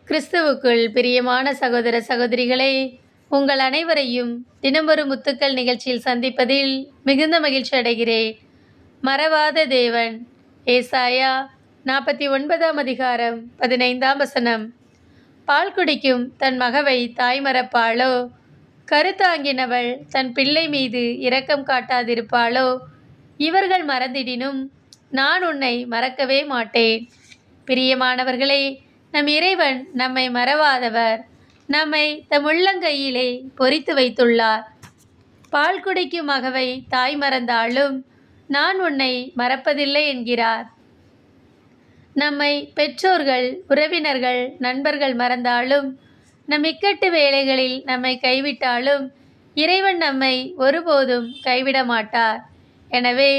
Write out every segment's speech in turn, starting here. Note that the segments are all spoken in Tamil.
கிறிஸ்துவுக்குள் பிரியமான சகோதர சகோதரிகளே, உங்கள் அனைவரையும் தினமொரு முத்துக்கள் நிகழ்ச்சியில் சந்திப்பதில் மிகுந்த மகிழ்ச்சி அடைகிறேன். மறவாத தேவன். ஏசாயா 49ஆம் அதிகாரம் 15ஆம் வசனம். பால் குடிக்கும் தன் மகவை தாய் மறப்பாளோ? கருத்தாங்கினவள் தன் பிள்ளை மீது இரக்கம் காட்டாதிருப்பாளோ? இவர்கள் மறந்திடினும் நான் உன்னை மறக்கவே மாட்டேன். பிரியமானவர்களே, நம் இறைவன் நம்மை மறவாதவர். நம்மை தம் உள்ளங்கையிலே பொறித்து வைத்துள்ளார். பால் குடிக்கும் மகவை தாய் மறந்தாலும் நான் உன்னை மறப்பதில்லை என்கிறார். நம்மை பெற்றோர்கள், உறவினர்கள், நண்பர்கள் மறந்தாலும், நம் இக்கட்டு வேளைகளில் நம்மை கைவிட்டாலும் இறைவன் நம்மை ஒருபோதும் கைவிட மாட்டார். எனவே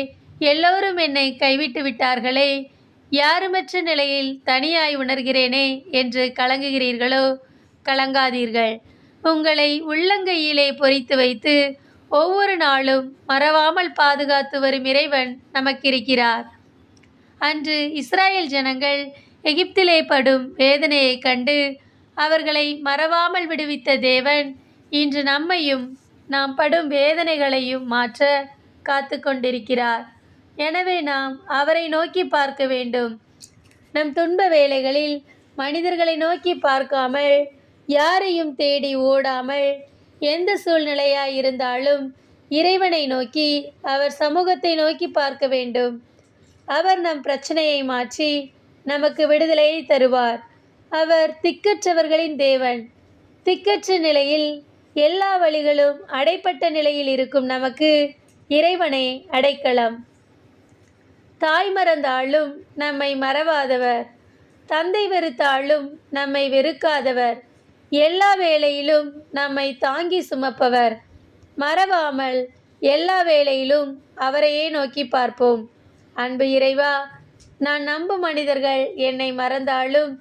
எல்லோரும் என்னை கைவிட்டு விட்டார்களே, யாருமற்ற நிலையில் தனியாய் உணர்கிறேனே என்று கலங்குகிறீர்களோ? கலங்காதீர்கள். உங்களை உள்ளங்கையிலே பொறித்து வைத்து ஒவ்வொரு நாளும் மறவாமல் பாதுகாத்து வரும் இறைவன் நமக்கிருக்கிறார். அன்று இஸ்ராயேல் ஜனங்கள் எகிப்திலே படும் வேதனையை கண்டு அவர்களை மறவாமல் விடுவித்த தேவன் இன்று நம்மையும் நாம் படும் வேதனைகளையும் மாற்ற காத்து கொண்டிருக்கிறார். எனவே நாம் அவரை நோக்கி பார்க்க வேண்டும். நம் துன்ப வேளைகளில் மனிதர்களை நோக்கி பார்க்காமல், யாரையும் தேடி ஓடாமல், எந்த சூழ்நிலையாய் இருந்தாலும் இறைவனை நோக்கி, அவர் சமூகத்தை நோக்கி பார்க்க வேண்டும். அவர் நம் பிரச்சனையை மாற்றி நமக்கு விடுதலையை தருவார். அவர் திக்கற்றவர்களின் தேவன். திக்கற்ற நிலையில், எல்லா வழிகளும் அடைப்பட்ட நிலையில் இருக்கும் நமக்கு இறைவனே அடைக்கலம். தாய் மறந்தாலும் நம்மை மறவாதவர். தந்தை வெறுத்தாலும் நம்மை வெறுக்காதவர். எல்லா வேளையிலும் நம்மை தாங்கி சுமப்பவர். மறவாமல் எல்லா வேளையிலும் அவரையே நோக்கி பார்ப்போம். அன்பு இறைவா, நான் நம்பும் மனிதர்கள் என்னை மறந்தாலும்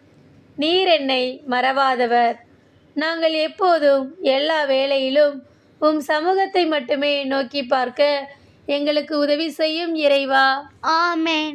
நீர் என்னை மறவாதவர். நாங்கள் எப்போதும் எல்லா வேளையிலும் உம் சமூகத்தை மட்டுமே நோக்கி பார்க்க எங்களுக்கு உதவி செய்யும் இறைவா. ஆமென்.